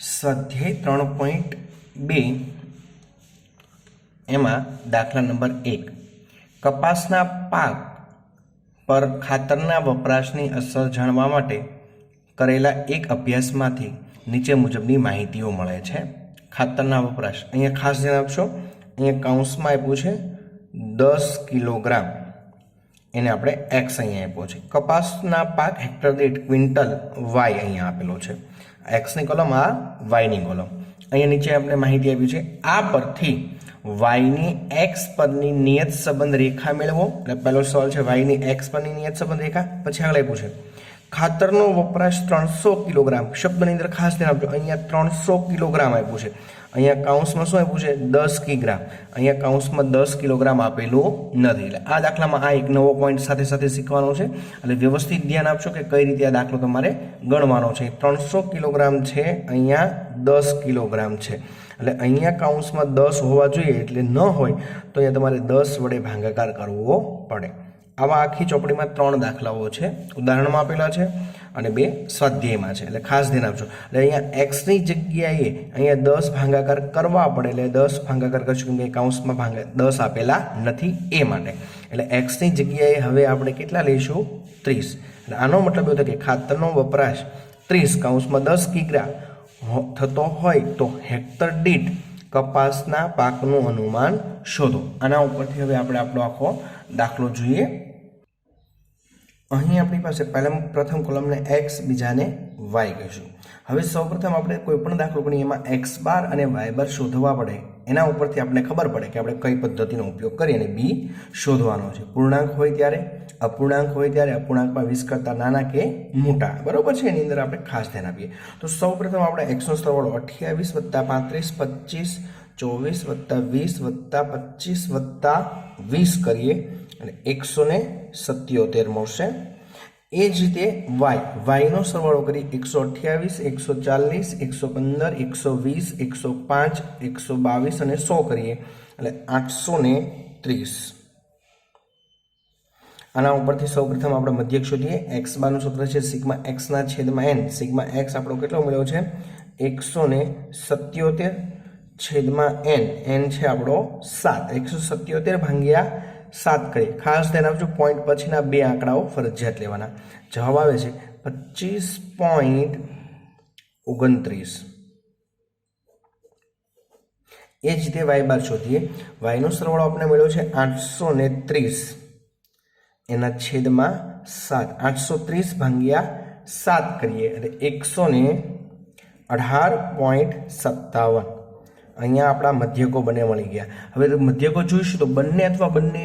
સ્વાધ્યાય 3.2 એમાં દાખલા નંબર 1 કપાસના પાક પર ખાતરના વપરાશની અસર જાણવા માટે કરેલા એક અભ્યાસમાંથી નીચે મુજબની માહિતીઓ મળે છે. ખાતરના વપરાશ અહીંયા ખાસ ધ્યાન આપશો. અહીંયા કૌંસમાં આપ્યું છે 10 કિલોગ્રામ, એને આપણે એક્સ અહીંયા આપ્યો છે. કપાસના પાક હેક્ટર દીઠ ક્વિન્ટલ વાય અહીંયા આપેલો છે. એક્સની કોલમ, આ વાયની કોલમ. અહીંયા નીચે આપણે માહિતી આપી છે. આ પરથી વાયની એક્સ પરની નિયત સંબંધ રેખા મેળવો. એટલે પહેલો સવાલ છે વાયની એક્સ પરની નિયત સંબંધ રેખા. પછી આગળ આપ્યું છે ખાતરનો વપરાશ 300 કિલોગ્રામ. શબ્દની અંદર ખાસ ધ્યાન આપજો. અહીંયા 300 કિલોગ્રામ આપ્યું છે. અહીંયા કૌંસમાં શું આપ્યું છે? 10 કિગ્રામ. અહીંયા કૌંસમાં 10 કિલોગ્રામ આપેલું નથી. એટલે આ દાખલામાં આ એક નવો પોઈન્ટ સાથે સાથે શીખવાનો છે. એટલે વ્યવસ્થિત ધ્યાન આપશો કે કઈ રીતે આ દાખલો તમારે ગણવાનો છે. 300 કિલોગ્રામ છે, અહીંયા 10 કિલોગ્રામ છે. એટલે અહીંયા કૌંસમાં 10 હોવા જોઈએ, એટલે ન હોય તો અહીંયા તમારે 10 વડે ભાગાકાર કરવો પડે. આવા આખી ચોપડીમાં 3 દાખલાઓ છે, ઉદાહરણમાં આપેલા છે અને 2 સ્વાધ્યાયમાં છે. એટલે ખાસ ધ્યાન આપજો. એટલે અહીંયા એક્સની જગ્યાએ અહીંયા 10 ભાગાકાર કરવા પડે, એટલે 10 ભાગાકાર કરશું કેમ કે કૌંસમાં 10 આપેલા નથી એ માટે. એટલે એક્સની જગ્યાએ હવે આપણે કેટલા લઈશું? 30. એટલે આનો મતલબ એવો થાય કે ખાતરનો વપરાશ 30 કૌંસમાં 10 કિગ્રા થતો હોય તો હેક્ટર દીઠ કપાસના પાકનું અનુમાન શોધો. આના ઉપરથી હવે આપણે આપણો આખો દાખલો જોઈએ. અહીં આપણી પાસે પ્રથમ કોલમને એક્સ, બીજાને વાય કહીશું. હવે સૌપ્રથમ આપણે કોઈ પણ દાખલો ગણીએ એમાં એક્સ બાર અને વાય બાર શોધવા પડે. એના ઉપરથી આપણે ખબર પડે કે આપણે કઈ પદ્ધતિનો ઉપયોગ કરીએ અને બી શોધવાનો છે. પૂર્ણાંક હોય ત્યારે, અપૂર્ણાંક હોય ત્યારે અપૂર્ણાંકમાં 20 કરતાં નાના કે મોટા, બરોબર છે. એની અંદર આપણે ખાસ ધ્યાન આપીએ. તો સૌપ્રથમ આપણે એક્સનો સરવાળો 28 + 35 + 25 + 20 + 25 + 20 કરીએ અને 177 મળશે. એ જ રીતે વાયનો સરવાળો કરી 128, 140, 115, 120, 105, 122 અને 100 કરીએ એટલે 830. આના ઉપરથી સૌપ્રથમ આપણે મધ્યક શોધીએ. એક્સ બારનું સૂત્ર છે સિગ્મા એક્સના છેદમાં એન. સિગ્મા એક્સ આપણો કેટલો મળ્યો છે? 177 છેદમાં એન. એન છે આપણો 7. 177 ભાગ્યા 7 કરીએ. ખાસ ધ્યાન આપજો, પોઈન્ટ પછીના 2 આંકડાઓ ફરજિયાત લેવાના. જવાબ આવે છે 25.29. એ જ રીતે વાય બાર શોધીએ. વાયનો સરવાળો આપણે મળ્યો છે 830 એના છેદમાં 7. 830 ભાગ્યા 7 કરીએ એટલે 118.57. અહીંયા આપણા મધ્યકો બંને મળી ગયા. હવે મધ્યકો જોઈશું તો બંને અથવા બંને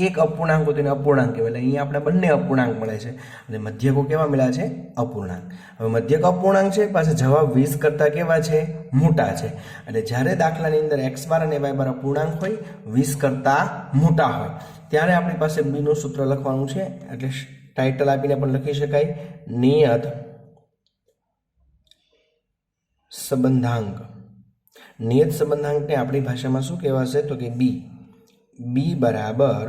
એક અપૂર્ણાંક હોય તેને અપૂર્ણાંક કહેવાય. એટલે અહીંયા આપણે બંને અપૂર્ણાંક મળે છે અને મધ્યકો કેવા મળ્યા છે? અપૂર્ણાંક. હવે મધ્યક અપૂર્ણાંક છે, પાછા જવાબ 20 કરતાં કેવા છે? મોટા છે. એટલે જ્યારે દાખલાની અંદર એક્સ બાર અને વાય બાર અપૂર્ણાંક હોય, 20 કરતાં મોટા હોય, ત્યારે આપણી પાસે બીનું સૂત્ર લખવાનું છે. એટલે ટાઇટલ આપીને પણ લખી શકાય, નિયત સંબંધાંક. નિયત સંબંધાંકને આપણી ભાષામાં શું કહેવાશે? તો કે બી. બી બરાબર,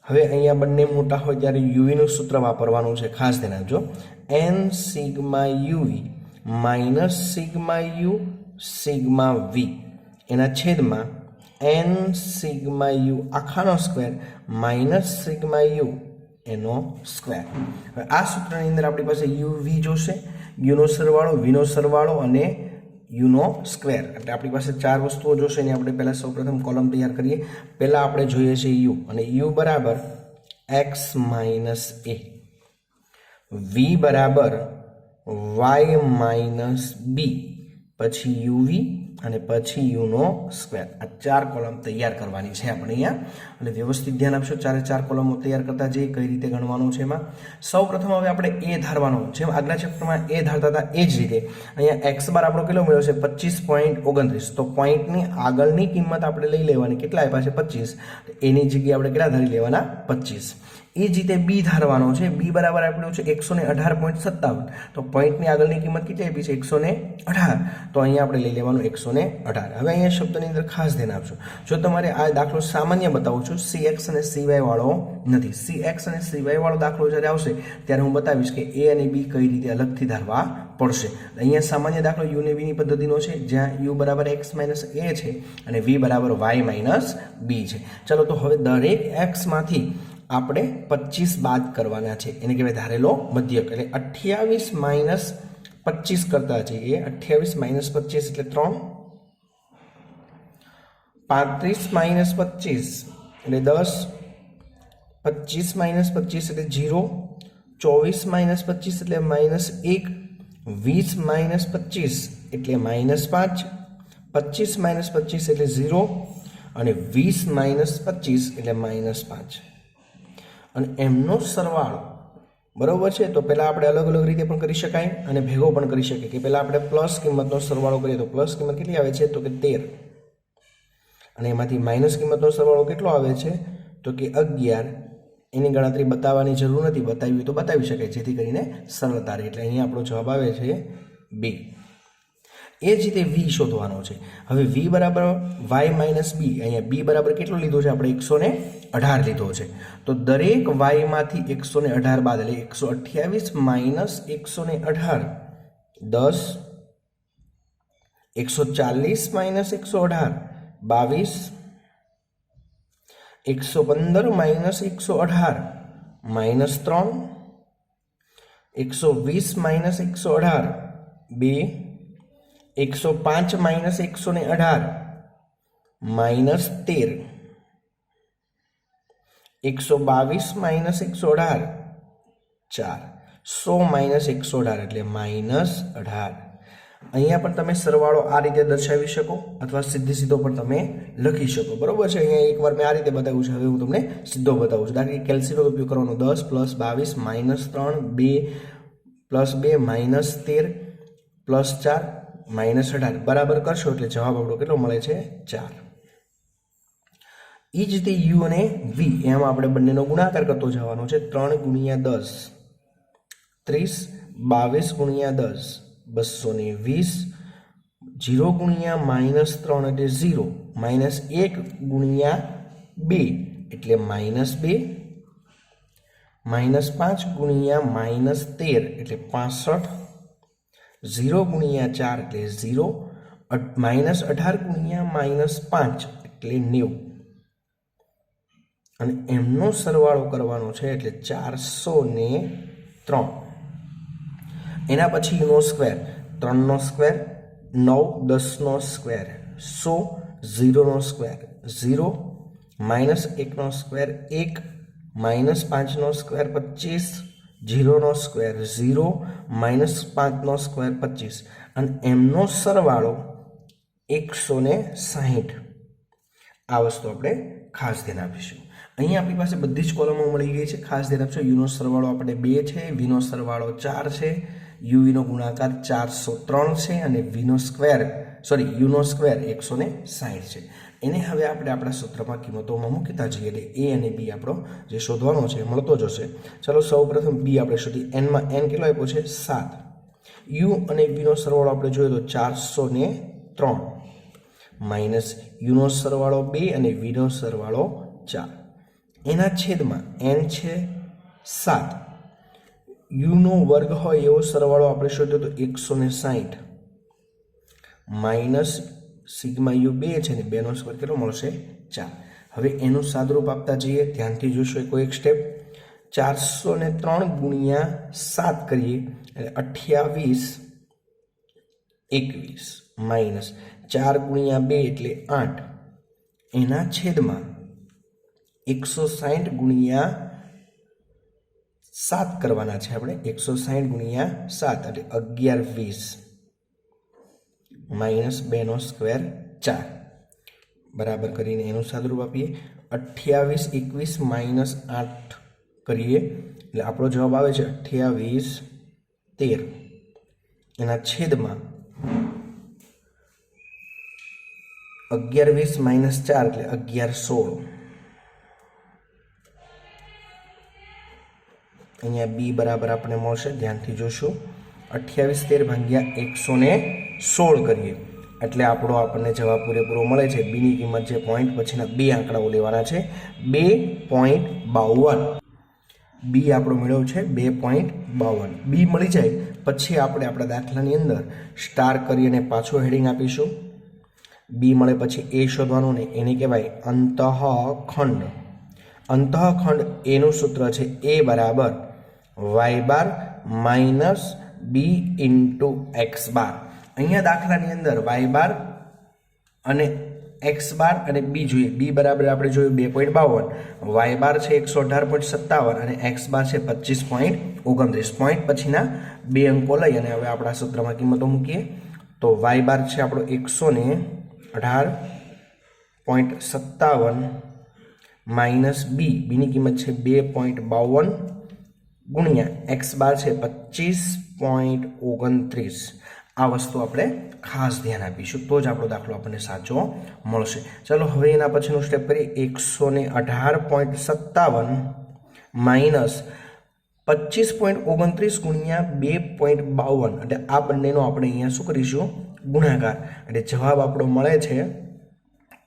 હવે અહીંયા બંને મોટા હોય ત્યારે યુવીનું સૂત્ર વાપરવાનું છે. ખાસ ધ્યાન આપજો. N sigma uv minus sigma u sigma v એના છેદમાં એન સિગ્મા યુ આખાનો સ્ક્વેર માઇનસ સિગ્મા યુ એનો સ્ક્વેર. હવે આ સૂત્રની અંદર આપણી પાસે યુ વી જોશે, યુનો સરવાળો, વીનો સરવાળો અને યુનો સ્ક્વેર. એટલે આપણી પાસે 4 વસ્તુઓ જોશે. એની આપણે પહેલાં સૌપ્રથમ કોલમ તૈયાર કરીએ. પહેલાં આપણે જોઈએ છે યુ, અને યુ બરાબર એક્સ માઇનસ એ, વી બરાબર વાય માઇનસ બી, પછી યુવી અને પછી યુનો સ્ક્વેર. આ 4 કોલમ તૈયાર કરવાની છે આપણે અહીંયા. એટલે વ્યવસ્થિત ધ્યાન આપશો. 4 કોલમો તૈયાર કરતા જઈએ કઈ રીતે ગણવાનું છે એમાં. સૌપ્રથમ હવે આપણે એ ધારવાનો. જેમ આગલા ચેપ્ટરમાં એ ધારતા હતા એ જ રીતે અહીંયા એક્સ બાર આપણો કેટલો મળ્યો છે? 25.29. તો પોઈન્ટની આગળની કિંમત આપણે લઈ લેવાની. કેટલા આપ્યા છે? 25. એની જગ્યાએ આપણે કેટલા ધારી લેવાના? 25. એ જ રીતે બી ધારવાનો છે. બી બરાબર આપ્યું છે 118.57. તો પોઈન્ટની આગળની કિંમત કેટલી આપી છે? 118. તો અહીંયા આપણે લઈ લેવાનું 118. હવે અહીંયા શબ્દની અંદર ખાસ ધ્યાન આપજો. જો તમારે આ દાખલો સામાન્ય બતાવું છું, CX અને CY વાળો નથી. CX અને CY વાળો દાખલો જ્યારે આવશે ત્યારે હું બતાવીશ કે એ અને બી કઈ રીતે અલગથી ધારવા પડશે. અહીંયા સામાન્ય દાખલો યુ ને બીની પદ્ધતિનો છે, જ્યાં યુ બરાબર x માઇનસ એ છે અને વી બરાબર y માઇનસ બી છે. ચલો, તો હવે દરેક એક્સમાંથી આપણે 25 બાદ કરવાના છે. એને કહેવાય ધારેલો મધ્યક. એટલે 28 માઇનસ 25 કરતા જઈએ. 28 માઇનસ 25 એટલે 3. 35 માઇનસ 25 એટલે 10. 25 માઇનસ 25 એટલે 0. 24 માઇનસ 25 એટલે માઇનસ 1. 20 માઇનસ 25 એટલે માઇનસ 5. 25 માઇનસ 25 એટલે 0 અને 20 માઇનસ 25 એટલે માઇનસ 5. અને એમનો સરવાળો બરોબર છે. તો પહેલાં આપણે અલગ અલગ રીતે પણ કરી શકાય અને ભેગો પણ કરી શકીએ. કે પહેલાં આપણે પ્લસ કિંમતનો સરવાળો કરીએ તો પ્લસ કિંમત કેટલી આવે છે? તો કે 13. અને એમાંથી માઇનસ કિંમતનો સરવાળો કેટલો આવે છે? તો કે 11. એની ગણતરી બતાવવાની જરૂર નથી, બતાવી હોય તો બતાવી શકાય, જેથી કરીને સરળતા રહે. એટલે અહીંયા આપણો જવાબ આવે છે બી. એ જ રીતે વી શોધવાનો છે. હવે વી બરાબર વાય માઇનસ બી. અહીંયા બી બરાબર કેટલો લીધો છે? આપણે 118 લીધો છે. તો દરેક વાયમાંથી 118 બાદ એટલે 128 minus 118 10. 140 minus 118 22. 115 minus 118 minus 3. 120 minus 118 2. 105 minus 118 minus 13. 122 minus 118 4. 100 minus 118 એટલે માઇનસ 18. અહીંયા પણ તમે સરવાળો આ રીતે દર્શાવી શકો અથવા સીધો પણ તમે લખી શકો. બરોબર છે. અહીંયા એકવાર મેં આ રીતે બતાવ્યું છે, હવે હું તમને સીધો બતાવું છું. દાખલા કેલ્સીનો ઉપયોગ કરવાનો. 10 plus 22 minus 3 2 plus 2 minus 13 plus 4 minus 18 બરાબર કરશો એટલે જવાબ આપણો કેટલો મળે છે? 4. એ જ રીતે યુ અને વી એમ આપણે બંનેનો ગુણાકાર કરતો જવાનો છે. 3 ગુણ્યા 10 30. 22 ગુણ્યા 10 220. 0 ગુણ્યા માઇનસ 3 એટલે 0. માઇનસ 1 ગુણ્યા 2 એટલે માઇનસ 2. માઇનસ 5 ગુણ્યા માઇનસ 13 એટલે 65. 0 ગુણ્યા 4 એટલે 0. માઇનસ 18 ગુણ્યા માઇનસ 5 એટલે 90. અને એમનો સરવાળો કરવાનો છે એટલે 403. એના પછી યુનો સ્ક્વેર. 3નો સ્ક્વેર 9. 10નો સ્ક્વેર 100. 0નો સ્ક્વેર 0. માઇનસ 1નો સ્ક્વેર 1. માઇનસ 5નો સ્ક્વેર 25. 0નો સ્ક્વેર 0. માઇનસ 5નો સ્ક્વેર 25. અને એમનો સરવાળો 160. આ વસ્તુ આપણે ખાસ ધ્યાન આપીશું. અહીંયા આપણી પાસે બધી જ કોલમો મળી ગઈ છે. ખાસ ધ્યાન આપજો. યુનો સરવાળો આપણે 2 છે, વીનો સરવાળો 4 છે, યુવીનો ગુણાકાર 403 છે અને યુનો સ્ક્વેર 160 છે. એને હવે આપણે આપણા સૂત્રમાં કિંમતોમાં મૂકતા જઈએ એટલે એ અને બી આપણો જે શોધવાનો છે મળતો જશે. ચલો સૌપ્રથમ બી આપણે શોધીએ. એનમાં એન કેટલો આપ્યો છે? 7. યુ અને બીનો સરવાળો આપણે જોઈએ તો 403 માઇનસ યુનો સરવાળો 2 અને વીનો સરવાળો 4. એના છેદમાં એન છે 7. યુનો વર્ગ હોય એવો સરવાળો આપણે શોધ્યો તો 160 માઇનસ સિગ્મા યુ 2 છે ને 2નો સ્ક્વેર કેટલો મળશે? 4. હવે એનું સાદરૂપ આપતા જઈએ. ધ્યાનથી જોશો કોઈ એક સ્ટેપ. 403 ગુણ્યા 7 કરીએ એટલે 28 21 માઇનસ 4 ગુણ્યા 2 એટલે 8. એના છેદમાં 160 ગુણ્યા 7 કરવાના છે આપણે. 160 ગુણ્યા 7 એટલે 11 20 માઇનસ 2નો સ્ક્વેર 4 બરાબર કરીને એનું સાદરૂપ આપીએ. 28 21 માઇનસ 8 કરીએ એટલે આપણો જવાબ આવે છે 28 13. એના છેદમાં 11 20 માઇનસ 4 એટલે 11 16 અહીંયા બી બરાબર આપણે મળશે, ધ્યાનથી જોશું 28 13 ભાગ્યા 116 કરીએ એટલે આપણને જવાબ પૂરેપૂરો મળે છે. બીની કિંમત જે પોઈન્ટ પછીના બે આંકડાઓ લેવાના છે 2.52. બી આપણો મેળવ્યો છે 2.52. બી મળી જાય પછી આપણે આપણા દાખલાની અંદર સ્ટાર કરી અને પાછું હેડિંગ આપીશું. બી મળે પછી એ શોધવાનું ને એને કહેવાય અંતઃખંડ. અંતઃખંડ એનું સૂત્ર છે એ બરાબર વાય બાર માઇનસ બી ઇન્ટુ એક્સ બાર. અહીંયા દાખલાની અંદર વાય બાર અને એક્સ બાર અને બી જોઈએ. બી બરાબર આપણે જોયું 2.52, વાય બાર છે 118.57 અને એક્સ બાર છે 25.29. પોઈન્ટ પછીના બે અંકો લઈ અને હવે આપણા સૂત્રમાં કિંમતો મૂકીએ તો વાય બાર છે આપણો 118.57 માઇનસ બીની કિંમત છે 2.52 ગુણ્યા એક્સ બાર છે 25.29. આ વસ્તુ આપણે ખાસ ધ્યાન આપીશું તો જ આપણો દાખલો આપણને સાચો મળશે. ચલો હવે એના પછીનું સ્ટેપ કરીએ. 118.57 માઇનસ 25.29 ગુણ્યા 2.52 એટલે આ બંનેનો આપણે અહીંયા શું કરીશું ગુણાકાર એટલે જવાબ આપણો મળે છે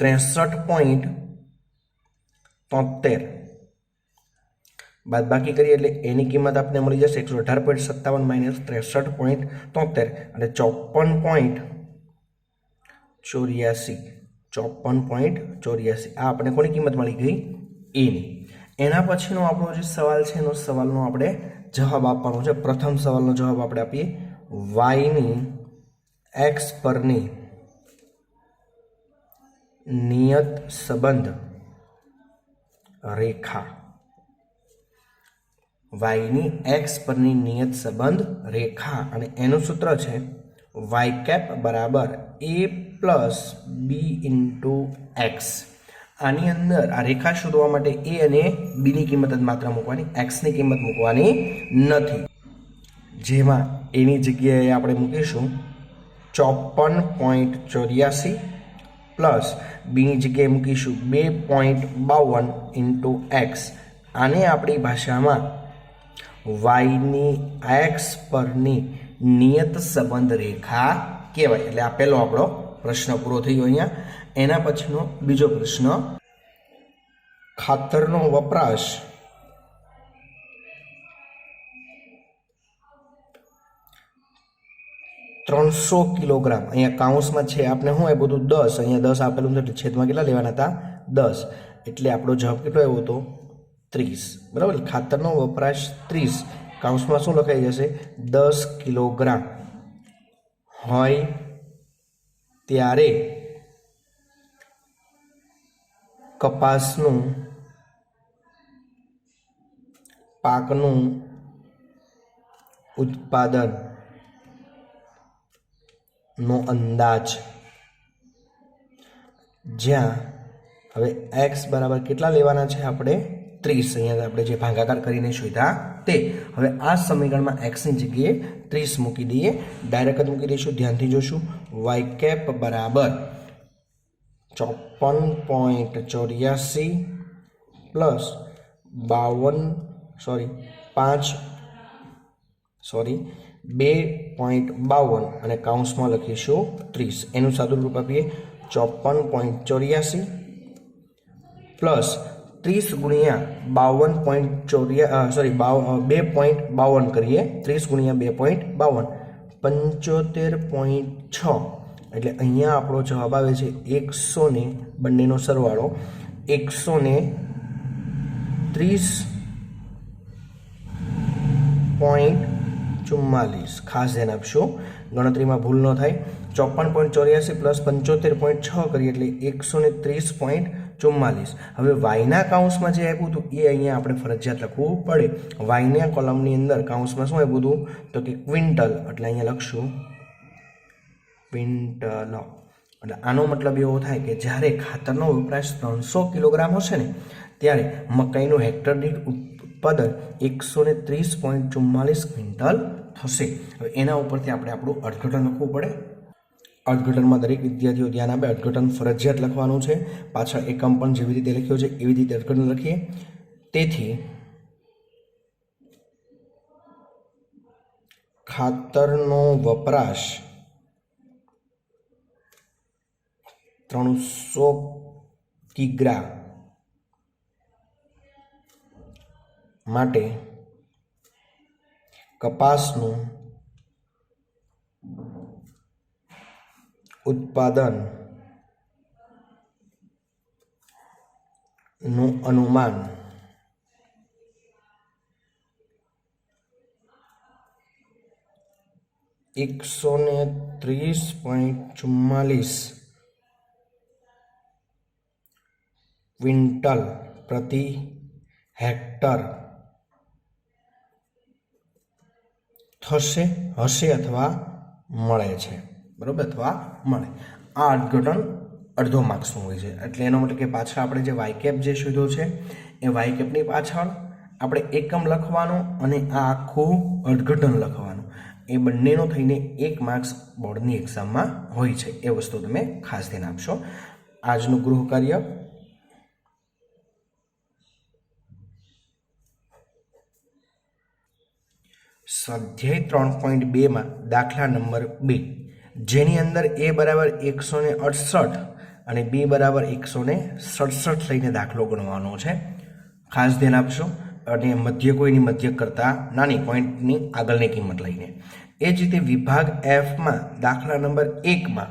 63.73. બાદબાકી કરીએ એટલે એની કિંમત આપણને મળી જશે 118.57 માઇનસ 63.73 એટલે 54.84. 54.84 આ આપણે કોની કિંમત મળી ગઈ એની. એના પછીનો આપણો જે સવાલ છે એનો સવાલનો આપણે જવાબ આપવાનો છે. પ્રથમ સવાલનો જવાબ આપણે આપીએ વાયની એક્સ પરની નિયત સંબંધ રેખા. વાયની એક્સ પરની નિયત સંબંધ રેખા અને એનું સૂત્ર છે વાય કેપ બરાબર એ પ્લસ બી ઇન્ટુ એક્સ. આની અંદર આ રેખા શોધવા માટે એ અને બીની કિંમત જ માત્ર મૂકવાની, એક્સની કિંમત મૂકવાની નથી. જેમાં એની જગ્યાએ આપણે મૂકીશું 54.84 પ્લસ બીની જગ્યાએ મૂકીશું 2.52 ઇન્ટુ એક્સ. આને આપણી ભાષામાં વાયની એક્સ પરની નિયત સંબંધ રેખા કહેવાય. એટલે આ પહેલો આપણો પ્રશ્ન પૂરો થઈ ગયો. અહીંયા એના પછીનો બીજો પ્રશ્ન, ખાતરનો વપરાશ $300 કિલોગ્રામ. અહીંયા કાઉન્સમાં છે આપણે શું આપ્યું હતું 10, અહીંયા 10 આપેલું છે છેદમાં કેટલા લેવાના હતા 10 એટલે આપણો જવાબ કેટલો આવ્યો હતો 30. બરાબર. ખાતરનો વપરાશ 30 કાઉન્સમાં શું લખાઈ જશે 10 કિલોગ્રામ હોય ત્યારે કપાસનું પાકનું ઉત્પાદન નો અંદાજ. જ્યાં હવે એક્સ બરાબર કેટલા લેવાના છે આપણે 30. અહીંયા આપણે જે ભાગાકાર કરીને શોધ્યા તે. હવે આ સમીકરણમાં એક્સની જગ્યાએ 30 મૂકી દઈએ, ડાયરેક્ટ જ મૂકી દઈશું. ધ્યાનથી જોશું વાય કેપ બરાબર 54.84 પ્લસ 2.52 અને કાઉન્સમાં લખીશું 30. એનું સાદું રૂપ આપીએ 54.84 પ્લસ 30 ગુણ્યા 2.52 કરીએ. 30 ગુણ્યા 2.52 75.6 એટલે અહીંયા આપણો જવાબ આવે છે 100 બંનેનો સરવાળો 130.44. ખાસ ધ્યાન આપશો ગણતરીમાં ભૂલ ન થાય. 54.84 પ્લસ 75.6 કરીએ એટલે 130.44. હવે વાયના કાઉન્સમાં જે આપ્યું હતું એ અહીંયા આપણે ફરજિયાત લખવું પડે. વાયના કોલમની અંદર કાઉન્સમાં શું આપ્યું હતું તો કે ક્વિન્ટલ એટલે અહીંયા લખશું ક્વિન્ટલ. એટલે આનો મતલબ એવો થાય કે જ્યારે ખાતરનો વપરાશ 300 કિલોગ્રામ હશે ને ત્યારે મકાઈનું હેક્ટર દીઠ ઉત્પાદન 130.44 ક્વિન્ટલ થશે. હવે એના ઉપરથી આપણે આપણું અર્થઘટન લખવું પડે. અર્થઘટનમાં દરેક વિદ્યાર્થીઓ ધ્યાન આપે, અર્થઘટન ફરજિયાત લખવાનું છે. પાછળ એકમ પણ જેવી રીતે લખ્યો છે એવી રીતે અર્થઘટન લખીએ. તેથી ખાતરનો વપરાશ 300 કિગ્રા માટે કપાસનું ઉત્પાદન નું અનુમાન 130.44 ક્વિન્ટલ પ્રતિ હેક્ટર થશે, હશે અથવા મળે છે, બરાબર, અથવા મળે. આ અર્થઘટન અડધો માર્ક્સનું હોય છે. એટલે એનો મતલબ કે પાછળ આપણે જે વાયકેપ જે શોધ્યો છે એ વાયકેપની પાછળ આપણે એકમ લખવાનો અને આ આખું અર્થઘટન લખવાનું, એ બંનેનો થઈને 1 માર્ક્સ બોર્ડની એક્ઝામમાં હોય છે. એ વસ્તુ તમે ખાસ ધ્યાન આપશો. આજનું ગૃહ કાર્ય સ્વાધ્યાય 3.2 માં દાખલા નંબર 2, જેની અંદર a બરાબર 168 અને b બરાબર 167 લઈને દાખલો ગણવાનો છે. ખાસ ધ્યાન આપશો. અને મધ્ય કોઈની મધ્ય કરતાં નાની પોઈન્ટની આગળની કિંમત લઈને. એ જ રીતે વિભાગ એફમાં દાખલા નંબર 1માં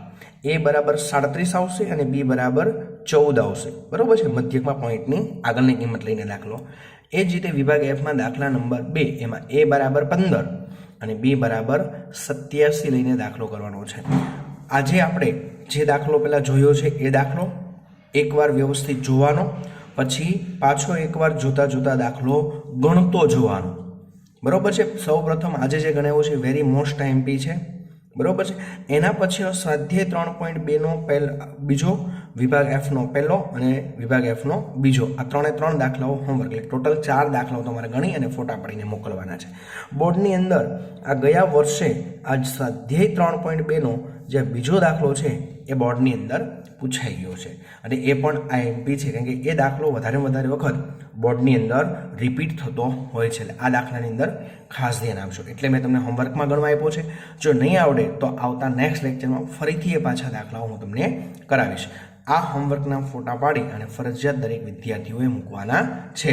a બરાબર 37 આવશે અને b બરાબર 14 આવશે, બરાબર છે, મધ્યકમાં પોઈન્ટની આગળની કિંમત લઈને દાખલો. એ જ રીતે વિભાગ એફમાં દાખલા નંબર 2 એમાં a બરાબર 15 અને b બરાબર 87 લઈને દાખલો કરવાનો છે. આજે આપણે જે દાખલો પહેલાં જોયો છે એ દાખલો એકવાર વ્યવસ્થિત જોવાનો, પછી પાછો એકવાર જોતા જોતા દાખલો ગણતો જોવાનો, બરાબર છે. સૌ પ્રથમ આજે જે ગણાવ્યો છે વેરી મોસ્ટ આઈએમપી છે, બરાબર છે. એના પછી સ્વાધ્યાય 3.2નો બીજો, વિભાગ એફનો પહેલો અને વિભાગ એફનો બીજો, આ 3 દાખલાઓ હોમવર્ક, એટલે ટોટલ 4 દાખલાઓ તમારે ગણી અને ફોટા પાડીને મોકલવાના છે. બોર્ડની અંદર આ ગયા વર્ષે આ સ્વાધ્યાય 3.2નો જે બીજો દાખલો છે એ બોર્ડની અંદર પૂછાઈ ગયો છે અને એ પણ આઈએમપી છે, કારણ કે એ દાખલો વધારે વખત બોર્ડની અંદર રિપીટ થતો હોય છે. એટલે આ દાખલાની અંદર ખાસ ધ્યાન આપજો. એટલે મેં તમને હોમવર્કમાં ગણવા આપ્યો છે. જો નહીં આવડે તો આવતા નેક્સ્ટ લેક્ચરમાં ફરીથી એ પાછા દાખલાઓ હું તમને કરાવીશ. આ હોમવર્કના ફોટા પાડી અને ફરજિયાત દરેક વિદ્યાર્થીઓએ મૂકવાના છે.